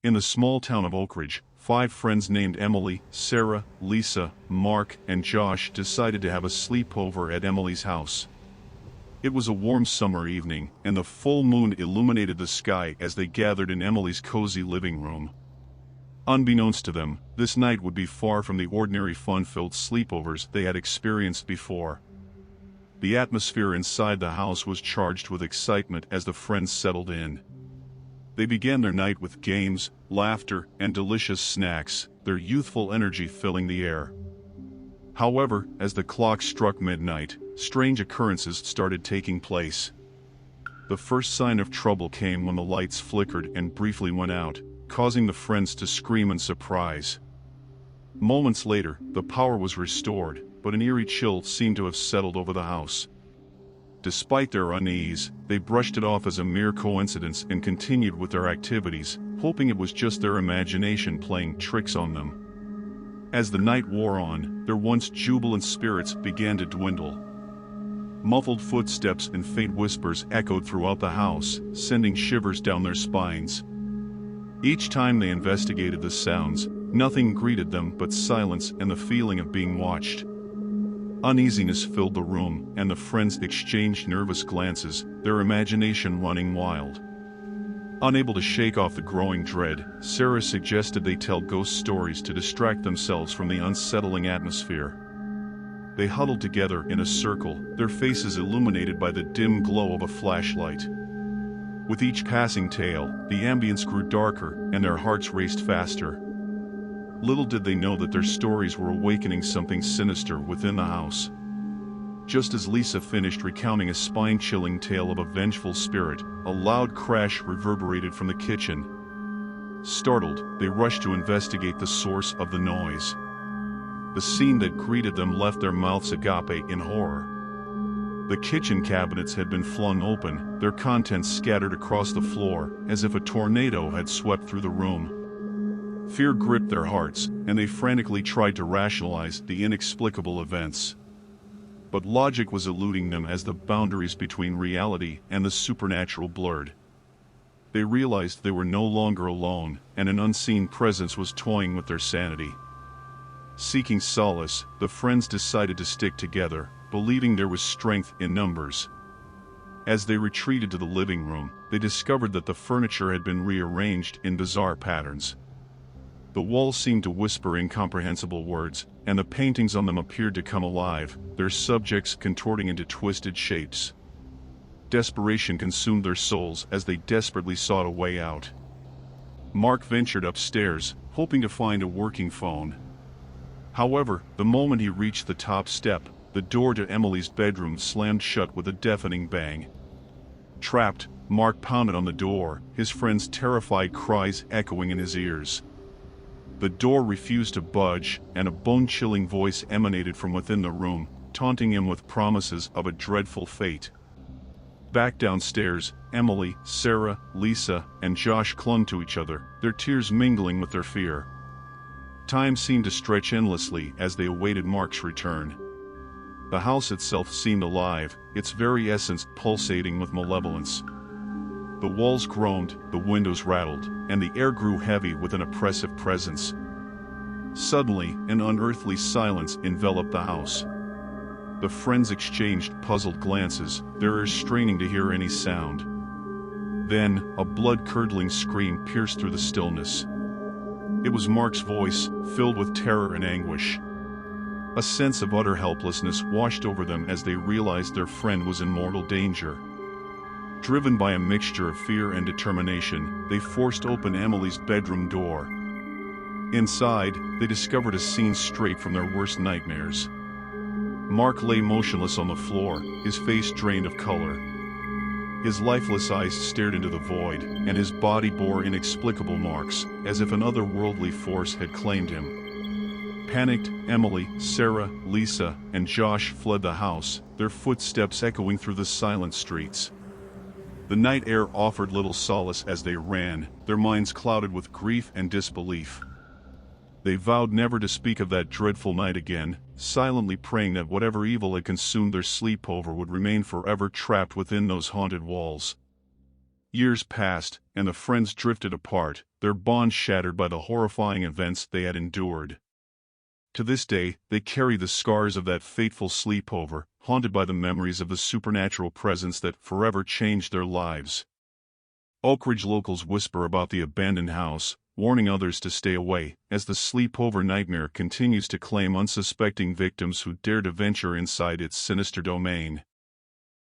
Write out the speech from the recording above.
In the small town of Oakridge, 5 friends named Emily, Sarah, Lisa, Mark, and Josh decided to have a sleepover at Emily's house. It was a warm summer evening, and the full moon illuminated the sky as they gathered in Emily's cozy living room. Unbeknownst to them, this night would be far from the ordinary fun-filled sleepovers they had experienced before. The atmosphere inside the house was charged with excitement as the friends settled in. They began their night with games, laughter, and delicious snacks, their youthful energy filling the air. However, as the clock struck midnight, strange occurrences started taking place. The first sign of trouble came when the lights flickered and briefly went out, causing the friends to scream in surprise. Moments later, the power was restored, but an eerie chill seemed to have settled over the house. Despite their unease, they brushed it off as a mere coincidence and continued with their activities, hoping it was just their imagination playing tricks on them. As the night wore on, their once jubilant spirits began to dwindle. Muffled footsteps and faint whispers echoed throughout the house, sending shivers down their spines. Each time they investigated the sounds, nothing greeted them but silence and the feeling of being watched. Uneasiness filled the room, and the friends exchanged nervous glances, their imagination running wild. Unable to shake off the growing dread, Sarah suggested they tell ghost stories to distract themselves from the unsettling atmosphere. They huddled together in a circle, their faces illuminated by the dim glow of a flashlight. With each passing tale, the ambience grew darker, and their hearts raced faster. Little did they know that their stories were awakening something sinister within the house. Just as Lisa finished recounting a spine-chilling tale of a vengeful spirit, a loud crash reverberated from the kitchen. Startled, they rushed to investigate the source of the noise. The scene that greeted them left their mouths agape in horror. The kitchen cabinets had been flung open, their contents scattered across the floor, as if a tornado had swept through the room. Fear gripped their hearts, and they frantically tried to rationalize the inexplicable events. But logic was eluding them as the boundaries between reality and the supernatural blurred. They realized they were no longer alone, and an unseen presence was toying with their sanity. Seeking solace, the friends decided to stick together, believing there was strength in numbers. As they retreated to the living room, they discovered that the furniture had been rearranged in bizarre patterns. The walls seemed to whisper incomprehensible words, and the paintings on them appeared to come alive, their subjects contorting into twisted shapes. Desperation consumed their souls as they desperately sought a way out. Mark ventured upstairs, hoping to find a working phone. However, the moment he reached the top step, the door to Emily's bedroom slammed shut with a deafening bang. Trapped, Mark pounded on the door, his friends' terrified cries echoing in his ears. The door refused to budge, and a bone-chilling voice emanated from within the room, taunting him with promises of a dreadful fate. Back downstairs, Emily, Sarah, Lisa, and Josh clung to each other, their tears mingling with their fear. Time seemed to stretch endlessly as they awaited Mark's return. The house itself seemed alive, its very essence pulsating with malevolence. The walls groaned, the windows rattled, and the air grew heavy with an oppressive presence. Suddenly, an unearthly silence enveloped the house. The friends exchanged puzzled glances, their ears straining to hear any sound. Then, a blood-curdling scream pierced through the stillness. It was Mark's voice, filled with terror and anguish. A sense of utter helplessness washed over them as they realized their friend was in mortal danger. Driven by a mixture of fear and determination, they forced open Emily's bedroom door. Inside, they discovered a scene straight from their worst nightmares. Mark lay motionless on the floor, his face drained of color. His lifeless eyes stared into the void, and his body bore inexplicable marks, as if an otherworldly force had claimed him. Panicked, Emily, Sarah, Lisa, and Josh fled the house, their footsteps echoing through the silent streets. The night air offered little solace as they ran, their minds clouded with grief and disbelief. They vowed never to speak of that dreadful night again, silently praying that whatever evil had consumed their sleepover would remain forever trapped within those haunted walls. Years passed, and the friends drifted apart, their bond shattered by the horrifying events they had endured. To this day, they carry the scars of that fateful sleepover, haunted by the memories of the supernatural presence that forever changed their lives. Oakridge locals whisper about the abandoned house, warning others to stay away, as the sleepover nightmare continues to claim unsuspecting victims who dare to venture inside its sinister domain.